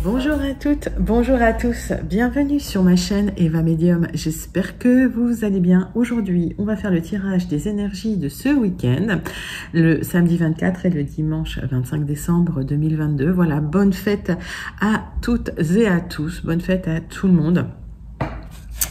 Bonjour à toutes, bonjour à tous, bienvenue sur ma chaîne Eva Medium, j'espère que vous allez bien. Aujourd'hui, on va faire le tirage des énergies de ce week-end, le samedi 24 et le dimanche 25 décembre 2022. Voilà, bonne fête à toutes et à tous, bonne fête à tout le monde.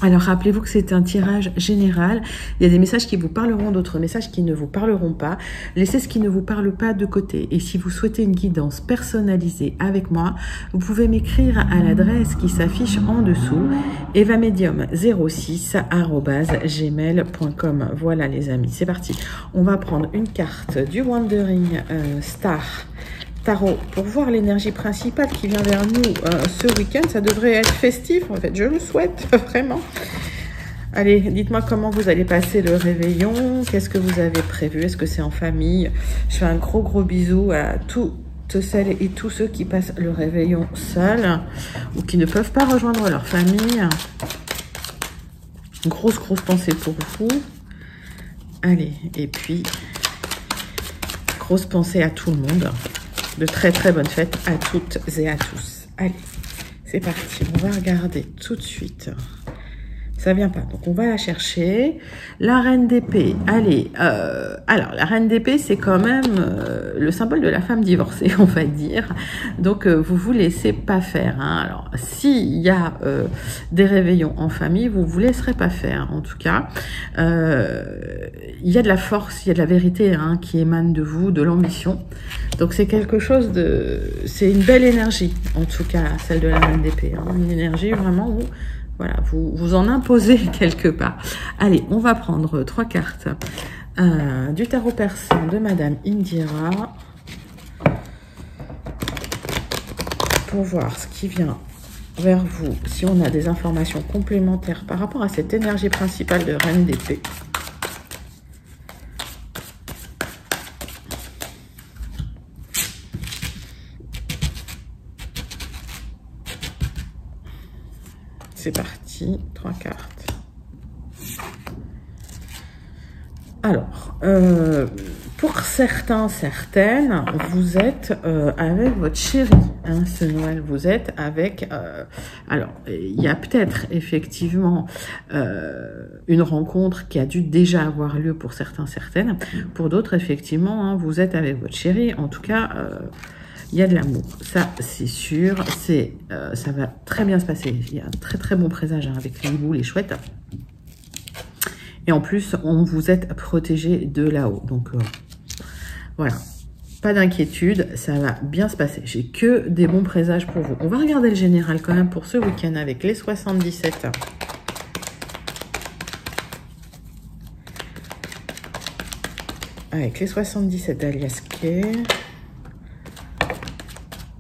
Alors, rappelez-vous que c'est un tirage général. Il y a des messages qui vous parleront, d'autres messages qui ne vous parleront pas. Laissez ce qui ne vous parle pas de côté. Et si vous souhaitez une guidance personnalisée avec moi, vous pouvez m'écrire à l'adresse qui s'affiche en dessous, evamedium06@gmail.com. Voilà les amis, c'est parti. On va prendre une carte du Wandering Star Tarot pour voir l'énergie principale qui vient vers nous ce week-end. Ça devrait être festif en fait, je le souhaite vraiment. Allez, dites-moi comment vous allez passer le réveillon, qu'est-ce que vous avez prévu, est-ce que c'est en famille? Je fais un gros bisou à toutes celles et tous ceux qui passent le réveillon seuls ou qui ne peuvent pas rejoindre leur famille. Grosse pensée pour vous. Allez, et puis grosse pensée à tout le monde. De très bonnes fêtes à toutes et à tous. Allez, c'est parti. On va regarder tout de suite. Ça vient pas, donc on va la chercher. La reine d'épée. Allez, alors la reine d'épée, c'est quand même le symbole de la femme divorcée, on va dire. Donc vous laissez pas faire. Hein. Alors s'il y a des réveillons en famille, vous laisserez pas faire. En tout cas, il y a de la force, il y a de la vérité hein, qui émane de vous, de l'ambition. Donc c'est quelque chose de, c'est une belle énergie, en tout cas celle de la reine d'épée. Hein. Une énergie vraiment où voilà, vous en imposez quelque part. Allez, on va prendre 3 cartes du tarot persan de Madame Indira pour voir ce qui vient vers vous, si on a des informations complémentaires par rapport à cette énergie principale de reine d'épée. C'est parti, 3 cartes. Alors, pour certains, certaines, vous êtes avec votre chéri, hein, ce Noël. Vous êtes avec... alors, il y a peut-être effectivement une rencontre qui a dû déjà avoir lieu pour certains, certaines. Pour d'autres, effectivement, hein, vous êtes avec votre chéri. En tout cas... il y a de l'amour, ça c'est sûr, ça va très bien se passer. Il y a un très bon présage hein, avec les hiboux, les chouettes. Et en plus, on vous êtes protégé de là-haut. Donc voilà, pas d'inquiétude, ça va bien se passer. J'ai que des bons présages pour vous. On va regarder le général quand même pour ce week-end avec les 77. Avec les 77 d'Alias Kay.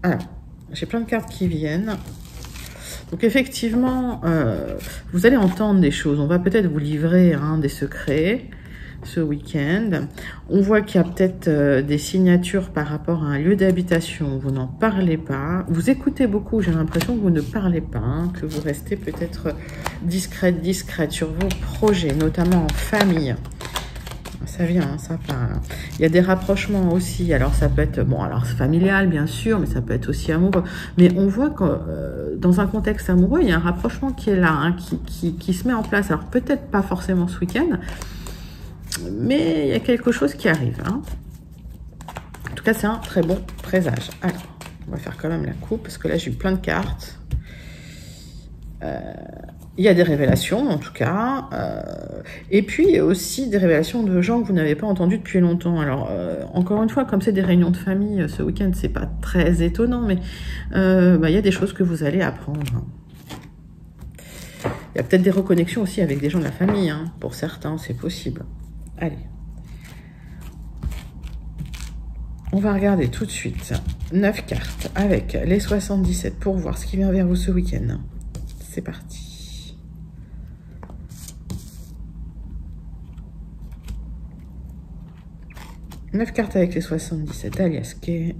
Alors, j'ai plein de cartes qui viennent. Donc effectivement, vous allez entendre des choses. On va peut-être vous livrer hein, des secrets ce week-end. On voit qu'il y a peut-être des signatures par rapport à un lieu d'habitation. Vous n'en parlez pas. Vous écoutez beaucoup. J'ai l'impression que vous ne parlez pas. Hein, que vous restez peut-être discrète sur vos projets, notamment en famille. Ça vient, hein, ça parle. Il y a des rapprochements aussi. Alors, ça peut être, bon, alors familial, bien sûr, mais ça peut être aussi amoureux. Mais on voit que dans un contexte amoureux, il y a un rapprochement qui est là, hein, qui se met en place. Alors, peut-être pas forcément ce week-end, mais il y a quelque chose qui arrive. Hein. En tout cas, c'est un très bon présage. Alors, on va faire quand même la coupe, parce que là, j'ai eu plein de cartes. Il y a des révélations, en tout cas. Et puis, il y a aussi des révélations de gens que vous n'avez pas entendus depuis longtemps. Alors, encore une fois, comme c'est des réunions de famille, ce week-end, c'est pas très étonnant, mais il y a des choses que vous allez apprendre. Il y a peut-être des reconnexions aussi avec des gens de la famille. Hein. Pour certains, c'est possible. Allez. On va regarder tout de suite 9 cartes avec les 77 pour voir ce qui vient vers vous ce week-end. C'est parti. Neuf cartes avec les 77 Alias Kay.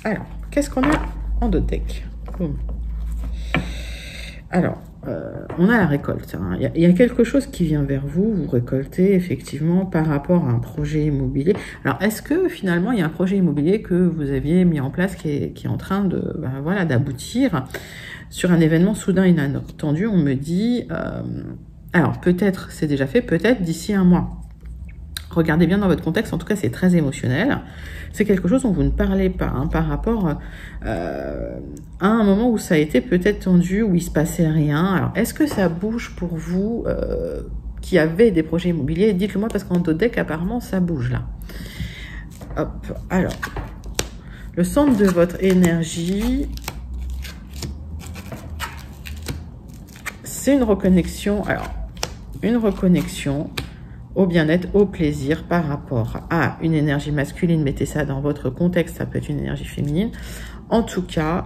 Alors, qu'est-ce qu'on a en deux decks? Alors, on a la récolte. Hein. Il y a quelque chose qui vient vers vous, vous récoltez effectivement par rapport à un projet immobilier. Alors, est-ce que finalement, il y a un projet immobilier que vous aviez mis en place qui est en train de, voilà, d'aboutir sur un événement soudain inattendu? On me dit, alors peut-être c'est déjà fait, peut-être d'ici un mois. Regardez bien dans votre contexte, en tout cas c'est très émotionnel. C'est quelque chose dont vous ne parlez pas, hein, par rapport à un moment où ça a été peut-être tendu, où il se passait rien. Alors est-ce que ça bouge pour vous qui avez des projets immobiliers? Dites-le moi parce qu'en dos de deck apparemment ça bouge là. Hop, alors, le centre de votre énergie, c'est une reconnexion, alors une reconnexion au bien-être, au plaisir par rapport à une énergie masculine. Mettez ça dans votre contexte, ça peut être une énergie féminine. En tout cas,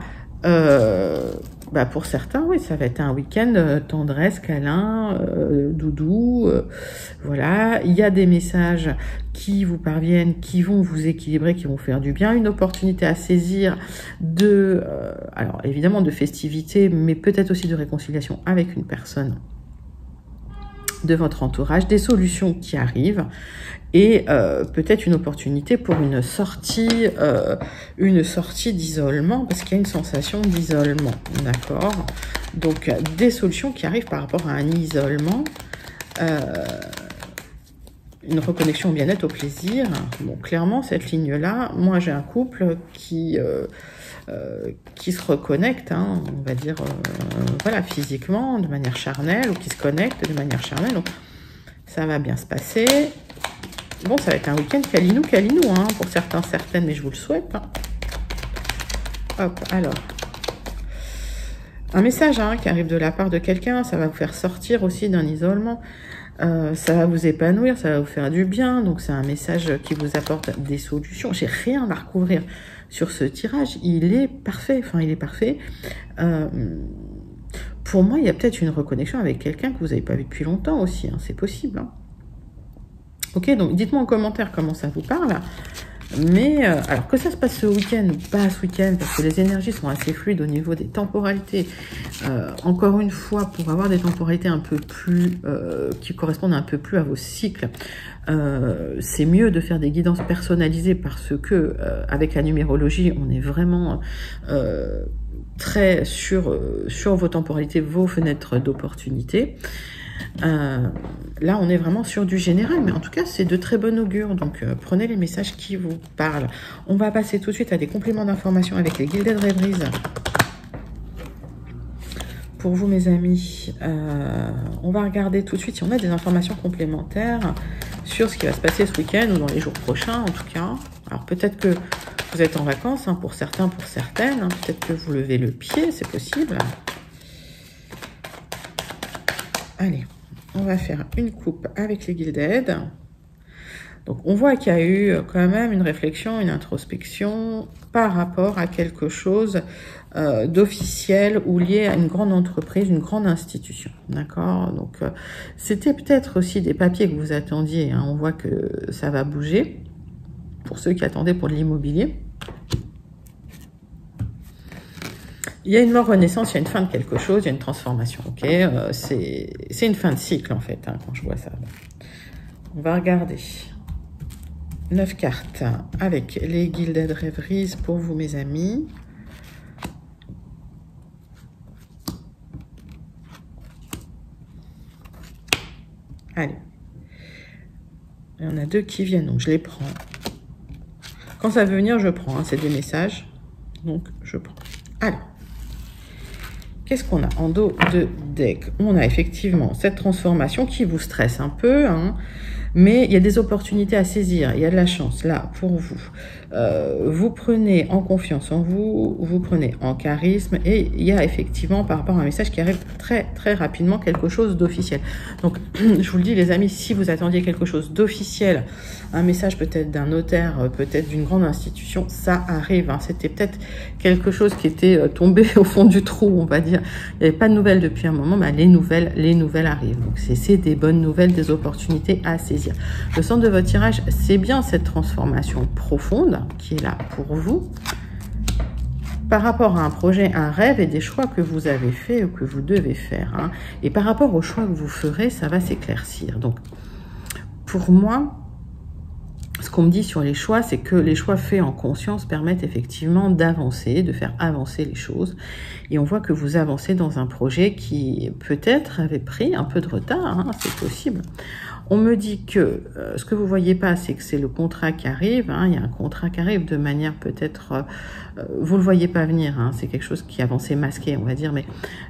pour certains, oui, ça va être un week-end tendresse, câlin, doudou. Voilà, il y a des messages qui vous parviennent, qui vont vous équilibrer, qui vont faire du bien. Une opportunité à saisir de, alors évidemment de festivité, mais peut-être aussi de réconciliation avec une personne de votre entourage, des solutions qui arrivent et peut-être une opportunité pour une sortie d'isolement, parce qu'il y a une sensation d'isolement, d'accord? Donc des solutions qui arrivent par rapport à un isolement, une reconnexion au bien-être, au plaisir. Bon, clairement cette ligne-là, moi j'ai un couple qui se reconnecte, hein, on va dire, voilà, physiquement, de manière charnelle, ou qui se connecte de manière charnelle. Donc, ça va bien se passer. Bon, ça va être un week-end calinou, hein, pour certains, certaines, mais je vous le souhaite. Hein. Hop, alors. Un message hein, qui arrive de la part de quelqu'un, ça va vous faire sortir aussi d'un isolement. Ça va vous épanouir, ça va vous faire du bien. Donc, c'est un message qui vous apporte des solutions. J'ai rien à recouvrir sur ce tirage. Il est parfait. Enfin, il est parfait. Pour moi, il y a peut-être une reconnexion avec quelqu'un que vous n'avez pas vu depuis longtemps aussi. Hein, c'est possible. Hein. Ok, donc dites-moi en commentaire comment ça vous parle. Mais alors que ça se passe ce week-end ou pas ce week-end, parce que les énergies sont assez fluides au niveau des temporalités. Encore une fois, pour avoir des temporalités un peu plus qui correspondent un peu plus à vos cycles, c'est mieux de faire des guidances personnalisées parce que avec la numérologie, on est vraiment très sur vos temporalités, vos fenêtres d'opportunité. Là, on est vraiment sur du général, mais en tout cas, c'est de très bon augure. Donc, prenez les messages qui vous parlent. On va passer tout de suite à des compléments d'information avec les Gilded Rêveries. Pour vous, mes amis, on va regarder tout de suite si on a des informations complémentaires sur ce qui va se passer ce week-end ou dans les jours prochains, en tout cas. Alors, peut-être que vous êtes en vacances, hein, pour certains, pour certaines. Hein, peut-être que vous levez le pied, c'est possible. Allez, on va faire une coupe avec les Gilded. Donc, on voit qu'il y a eu quand même une réflexion, une introspection par rapport à quelque chose d'officiel ou lié à une grande entreprise, une grande institution. D'accord? Donc, c'était peut-être aussi des papiers que vous attendiez. Hein. On voit que ça va bouger pour ceux qui attendaient pour de l'immobilier. Il y a une mort renaissance, il y a une fin de quelque chose, il y a une transformation, ok? C'est une fin de cycle, en fait, hein, quand je vois ça. On va regarder 9 cartes avec les Gilded Rêveries pour vous, mes amis. Allez. Il y en a 2 qui viennent, donc je les prends. Quand ça veut venir, je prends, hein, c'est des messages, donc je prends. Alors. Qu'est-ce qu'on a en dos de deck? On a effectivement cette transformation qui vous stresse un peu, hein, mais il y a des opportunités à saisir, il y a de la chance là pour vous. Vous prenez en confiance en vous, vous prenez en charisme et il y a effectivement par rapport à un message qui arrive très très rapidement quelque chose d'officiel. Donc je vous le dis les amis, si vous attendiez quelque chose d'officiel, un message peut-être d'un notaire, peut-être d'une grande institution, ça arrive. Hein. C'était peut-être quelque chose qui était tombé au fond du trou, on va dire. Il n'y avait pas de nouvelles depuis un moment, mais les nouvelles arrivent. Donc c'est des bonnes nouvelles, des opportunités à saisir. Le centre de votre tirage, c'est bien cette transformation profonde qui est là pour vous. par rapport à un projet, un rêve et des choix que vous avez faits ou que vous devez faire. Hein. Et par rapport aux choix que vous ferez, ça va s'éclaircir. Donc, pour moi, ce qu'on me dit sur les choix, c'est que les choix faits en conscience permettent effectivement d'avancer, de faire avancer les choses. Et on voit que vous avancez dans un projet qui peut-être avait pris un peu de retard, hein, c'est possible. On me dit que ce que vous voyez pas, c'est que c'est le contrat qui arrive. Hein, il y a un contrat qui arrive de manière peut-être... vous le voyez pas venir, hein, c'est quelque chose qui avancé masqué, on va dire. Mais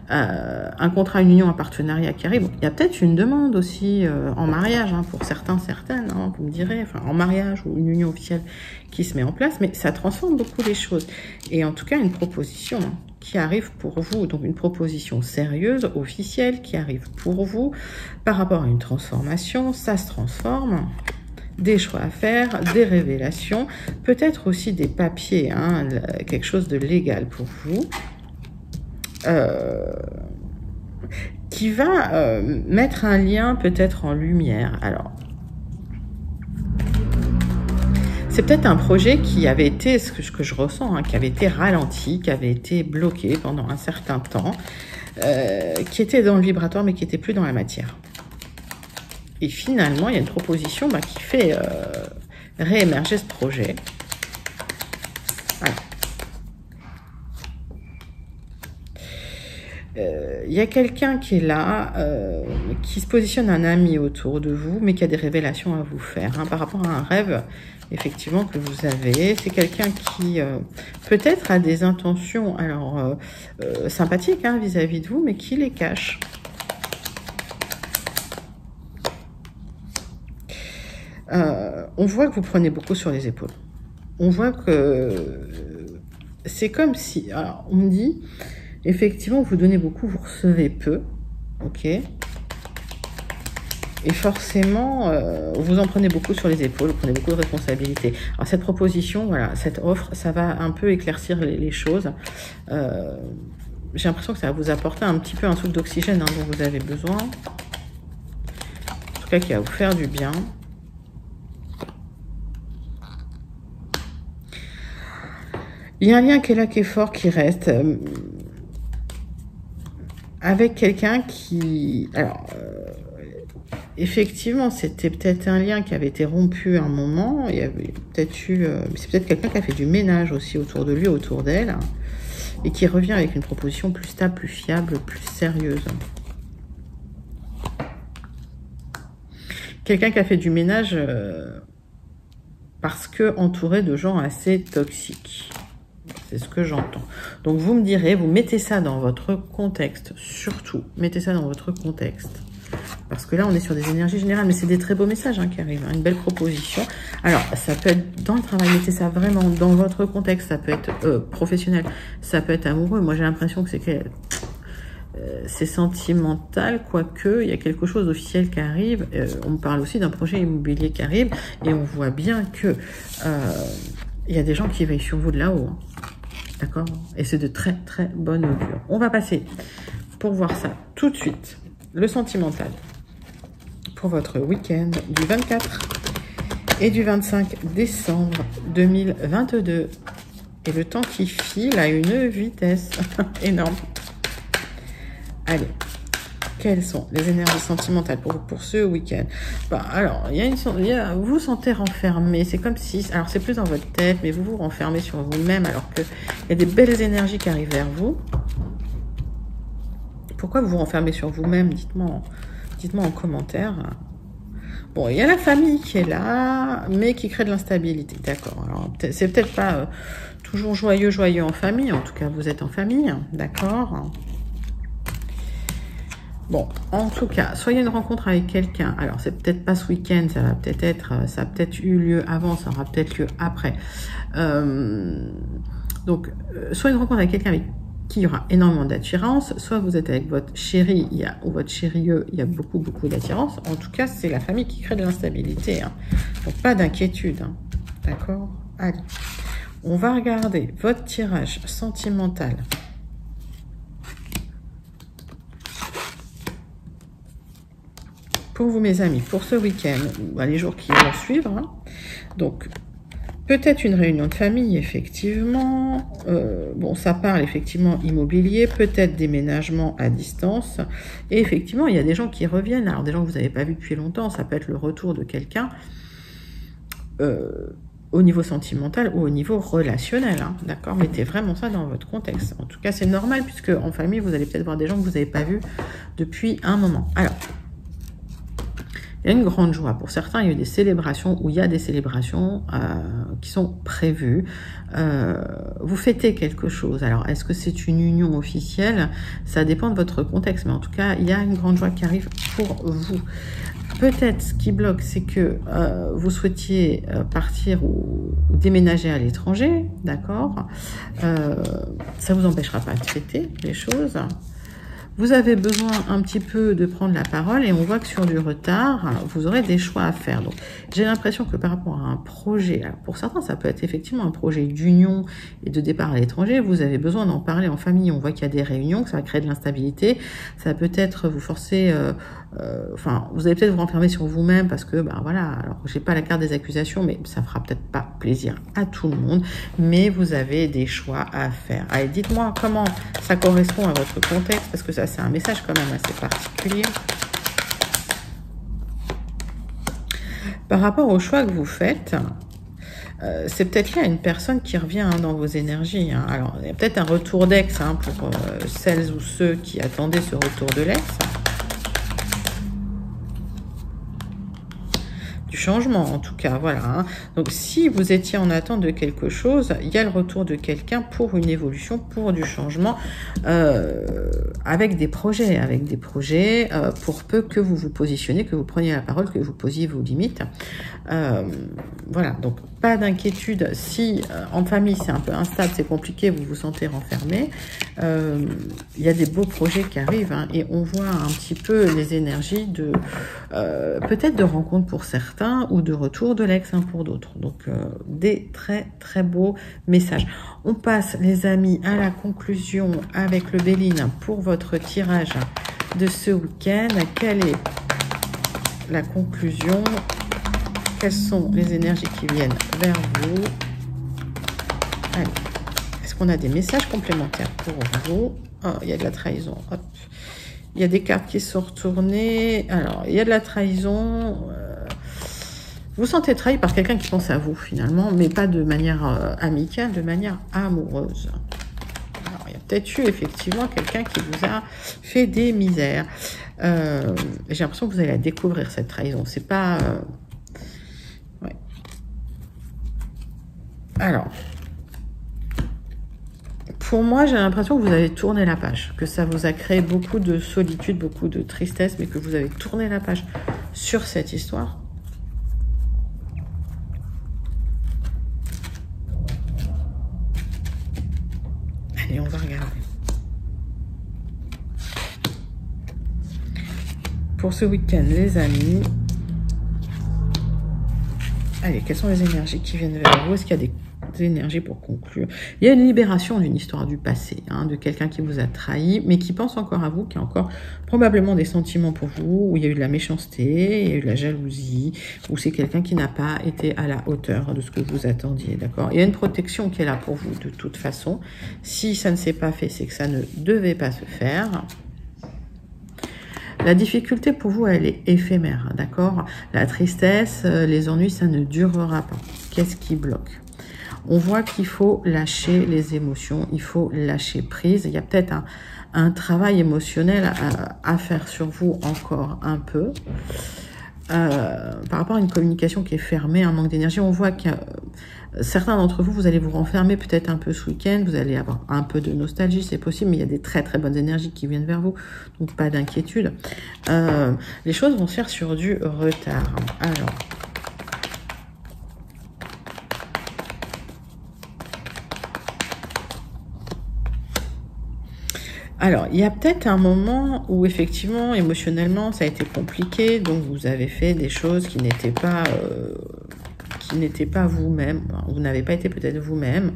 un contrat, une union, un partenariat qui arrive. Il y a peut-être une demande aussi en mariage, hein, pour certains, certaines, hein, vous me direz. Enfin, en mariage ou une union officielle qui se met en place. Mais ça transforme beaucoup les choses. Et en tout cas, une proposition... Hein, qui arrive pour vous, donc une proposition sérieuse, officielle, qui arrive pour vous par rapport à une transformation, ça se transforme, des choix à faire, des révélations, peut-être aussi des papiers, hein, quelque chose de légal pour vous, qui va mettre un lien peut-être en lumière. Alors, c'est peut-être un projet qui avait été, ce que je ressens, hein, qui avait été ralenti, qui avait été bloqué pendant un certain temps, qui était dans le vibratoire mais qui n'était plus dans la matière. Et finalement, il y a une proposition qui fait réémerger ce projet. Voilà. Il y a quelqu'un qui est là, qui se positionne un ami autour de vous, mais qui a des révélations à vous faire, hein, par rapport à un rêve, effectivement, que vous avez. C'est quelqu'un qui, peut-être, a des intentions, alors, sympathiques, hein, vis-à-vis de vous, mais qui les cache. On voit que vous prenez beaucoup sur les épaules. On voit que c'est comme si... Alors, on me dit... Effectivement, vous donnez beaucoup, vous recevez peu, ok. Et forcément, vous en prenez beaucoup sur les épaules, vous prenez beaucoup de responsabilités. Alors cette proposition, voilà, cette offre, ça va un peu éclaircir les choses. J'ai l'impression que ça va vous apporter un petit peu un souffle d'oxygène, hein, dont vous avez besoin. En tout cas, qui va vous faire du bien. Il y a un lien qui est là, qui est fort, qui reste... avec quelqu'un qui... Alors, effectivement, c'était peut-être un lien qui avait été rompu à un moment. Il y avait peut-être eu... c'est peut-être quelqu'un qui a fait du ménage aussi autour de lui, autour d'elle. Et qui revient avec une proposition plus stable, plus fiable, plus sérieuse. Quelqu'un qui a fait du ménage parce que entouré de gens assez toxiques. C'est ce que j'entends. Donc, vous me direz, vous mettez ça dans votre contexte. Surtout, mettez ça dans votre contexte. Parce que là, on est sur des énergies générales. Mais c'est des très beaux messages, hein, qui arrivent. Hein, une belle proposition. Alors, ça peut être dans le travail. Mettez ça vraiment dans votre contexte. Ça peut être professionnel. Ça peut être amoureux. Moi, j'ai l'impression que c'est sentimental, quoique il y a quelque chose d'officiel qui arrive. On me parle aussi d'un projet immobilier qui arrive. Et on voit bien que... il y a des gens qui veillent sur vous de là-haut. Hein. D'accord? Et c'est de très, très bonne augure. On va passer, pour voir ça tout de suite, le sentimental. Pour votre week-end du 24 et du 25 décembre 2022. Et le temps qui file à une vitesse énorme. Allez. Quelles sont les énergies sentimentales pour ce week-end? Alors, vous vous sentez renfermé. C'est comme si... Alors, c'est plus dans votre tête, mais vous vous renfermez sur vous-même alors qu'il y a des belles énergies qui arrivent vers vous. Pourquoi vous vous renfermez sur vous-même? Dites-moi en commentaire. Bon, il y a la famille qui est là, mais qui crée de l'instabilité. D'accord. Alors, c'est peut-être pas toujours joyeux en famille. En tout cas, vous êtes en famille. D'accord. Bon, en tout cas, soyez une rencontre avec quelqu'un. Alors, c'est peut-être pas ce week-end, ça a peut-être eu lieu avant, ça aura peut-être lieu après. Donc, soit une rencontre avec quelqu'un avec qui il y aura énormément d'attirance, soit vous êtes avec votre chéri ou votre chérieux, il y a beaucoup, beaucoup d'attirance. En tout cas, c'est la famille qui crée de l'instabilité. Hein. Donc, pas d'inquiétude. Hein. D'accord? Allez, on va regarder votre tirage sentimental. Pour vous, mes amis, pour ce week-end, les jours qui vont suivre. Hein. Donc, Peut-être une réunion de famille, effectivement. Bon, ça parle effectivement immobilier, peut-être déménagement à distance. Et effectivement, il y a des gens qui reviennent. Alors, des gens que vous n'avez pas vus depuis longtemps, ça peut être le retour de quelqu'un au niveau sentimental ou au niveau relationnel. Hein, d'accord? Mettez vraiment ça dans votre contexte. En tout cas, c'est normal, puisque en famille, vous allez peut-être voir des gens que vous n'avez pas vus depuis un moment. Alors, il y a une grande joie. Pour certains, il y a eu des célébrations, ou il y a des célébrations qui sont prévues. Vous fêtez quelque chose. Alors, est-ce que c'est une union officielle? Ça dépend de votre contexte. Mais en tout cas, il y a une grande joie qui arrive pour vous. Peut-être ce qui bloque, c'est que vous souhaitiez partir ou déménager à l'étranger. D'accord? Ça ne vous empêchera pas de fêter les choses. Vous avez besoin un petit peu de prendre la parole et on voit que sur du retard, vous aurez des choix à faire. Donc, j'ai l'impression que par rapport à un projet, alors pour certains, ça peut être effectivement un projet d'union et de départ à l'étranger. Vous avez besoin d'en parler en famille. On voit qu'il y a des réunions, que ça va créer de l'instabilité. Ça peut être vous forcer, enfin, vous allez peut-être vous renfermer sur vous-même parce que, ben voilà, alors j'ai pas la carte des accusations, mais ça fera peut-être pas plaisir à tout le monde. Mais vous avez des choix à faire. Allez, dites-moi comment ça correspond à votre contexte parce que ça, c'est un message quand même assez particulier. Par rapport au choix que vous faites, c'est peut-être là une personne qui revient dans vos énergies. Hein. Alors, il y a peut-être un retour d'ex pour celles ou ceux qui attendaient ce retour de l'ex. Du changement en tout cas, voilà. Hein. Donc si vous étiez en attente de quelque chose, il y a le retour de quelqu'un pour une évolution, pour du changement, avec des projets, pour peu que vous vous positionnez, que vous preniez la parole, que vous posiez vos limites. Voilà, donc pas d'inquiétude si en famille c'est un peu instable, c'est compliqué, vous vous sentez renfermé. Il y a des beaux projets qui arrivent hein, et on voit un petit peu les énergies de peut-être de rencontres pour certains ou de retour de l'ex hein, pour d'autres. Donc des très très beaux messages. On passe les amis à la conclusion avec le Béline pour votre tirage de ce week-end. Quelle est la conclusion? Quelles sont les énergies qui viennent vers vous? Allez. Est-ce qu'on a des messages complémentaires pour vous? Oh, il y a de la trahison. Hop. Il y a des cartes qui sont retournées. Alors, il y a de la trahison. Vous vous sentez trahi par quelqu'un qui pense à vous, finalement, mais pas de manière amicale, de manière amoureuse. Alors, il y a peut-être eu, effectivement, quelqu'un qui vous a fait des misères. J'ai l'impression que vous allez la découvrir, cette trahison. C'est pas... Ouais. Alors... Pour moi, j'ai l'impression que vous avez tourné la page, que ça vous a créé beaucoup de solitude, beaucoup de tristesse, mais que vous avez tourné la page sur cette histoire. Allez, on va regarder. Pour ce week-end, les amis, allez, quelles sont les énergies qui viennent vers vous? Est-ce qu'il y a des énergies pour conclure? Il y a une libération d'une histoire du passé, hein, de quelqu'un qui vous a trahi, mais qui pense encore à vous, qui a encore probablement des sentiments pour vous, où il y a eu de la méchanceté, il y a eu de la jalousie, ou c'est quelqu'un qui n'a pas été à la hauteur de ce que vous attendiez, d'accord? Il y a une protection qui est là pour vous de toute façon. Si ça ne s'est pas fait, c'est que ça ne devait pas se faire. La difficulté pour vous, elle est éphémère, d'accord? La tristesse, les ennuis, ça ne durera pas. Qu'est-ce qui bloque? On voit qu'il faut lâcher les émotions, il faut lâcher prise. Il y a peut-être un travail émotionnel à faire sur vous encore un peu. Par rapport à une communication qui est fermée, un manque d'énergie, on voit que certains d'entre vous, vous allez vous renfermer peut-être un peu ce week-end, vous allez avoir un peu de nostalgie, c'est possible, mais il y a des très très bonnes énergies qui viennent vers vous, donc pas d'inquiétude. Les choses vont se faire sur du retard. Alors, il y a peut-être un moment où, effectivement, émotionnellement, ça a été compliqué, donc vous avez fait des choses qui n'étaient pas vous-même, vous n'avez pas été peut-être vous-même.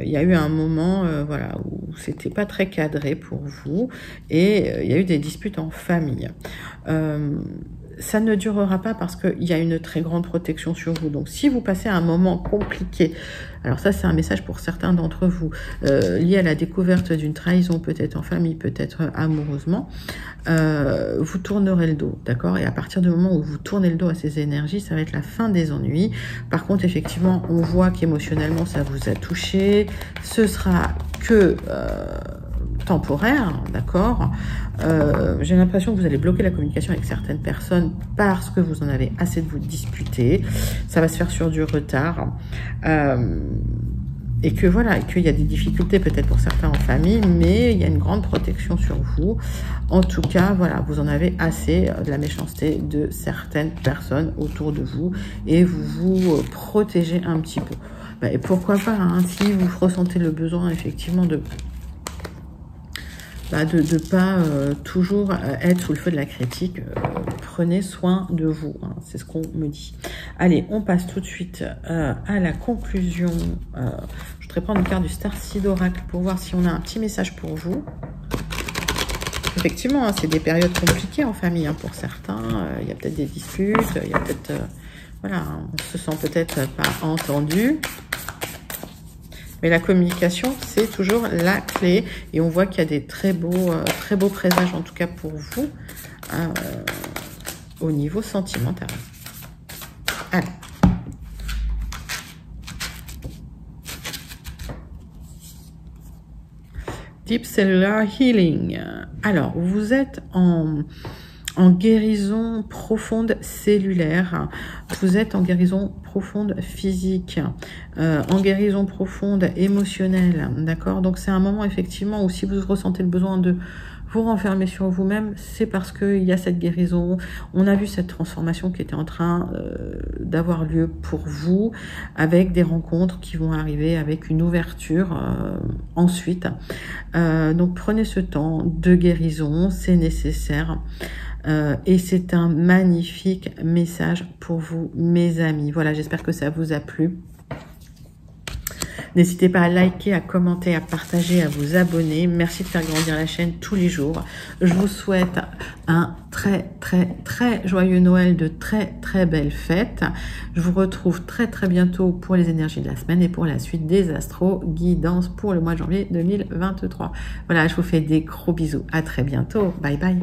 Il y a eu un moment voilà, où c'était pas très cadré pour vous, et il y a eu des disputes en famille. ça ne durera pas parce qu'il y a une très grande protection sur vous. Donc, si vous passez un moment compliqué, alors ça, c'est un message pour certains d'entre vous, lié à la découverte d'une trahison, peut-être en famille, peut-être amoureusement, vous tournerez le dos, d'accord? Et à partir du moment où vous tournez le dos à ces énergies, ça va être la fin des ennuis. Par contre, effectivement, on voit qu'émotionnellement, ça vous a touché. Ce sera que temporaire, d'accord? J'ai l'impression que vous allez bloquer la communication avec certaines personnes parce que vous en avez assez de vous disputer. Ça va se faire sur du retard. Et que voilà, qu'il y a des difficultés peut-être pour certains en famille, mais il y a une grande protection sur vous. En tout cas, voilà, vous en avez assez de la méchanceté de certaines personnes autour de vous et vous vous protégez un petit peu. Bah, et pourquoi pas, hein, si vous ressentez le besoin effectivement de pas toujours être sous le feu de la critique, prenez soin de vous, hein, c'est ce qu'on me dit. Allez, on passe tout de suite à la conclusion. Je voudrais prendre une carte du Starseed Oracle pour voir si on a un petit message pour vous. Effectivement, hein, c'est des périodes compliquées en famille, hein, pour certains. Il y a peut-être des disputes, il y a peut-être... voilà, on se sent peut-être pas entendu. Mais la communication, c'est toujours la clé. Et on voit qu'il y a des très beaux présages, en tout cas pour vous, au niveau sentimental. Allez. Deep Cellular Healing. Alors, vous êtes en guérison profonde cellulaire, vous êtes en guérison profonde physique, en guérison profonde émotionnelle, d'accord? Donc c'est un moment effectivement où si vous ressentez le besoin de vous renfermer sur vous-même, c'est parce qu'il y a cette guérison. On a vu cette transformation qui était en train d'avoir lieu pour vous, avec des rencontres qui vont arriver, avec une ouverture ensuite. Donc prenez ce temps de guérison, c'est nécessaire. Et c'est un magnifique message pour vous, mes amis. Voilà, j'espère que ça vous a plu. N'hésitez pas à liker, à commenter, à partager, à vous abonner. Merci de faire grandir la chaîne tous les jours. Je vous souhaite un très joyeux Noël, de très belles fêtes. Je vous retrouve très bientôt pour les énergies de la semaine et pour la suite des astro guidances pour le mois de janvier 2023. Voilà, je vous fais des gros bisous. À très bientôt. Bye bye.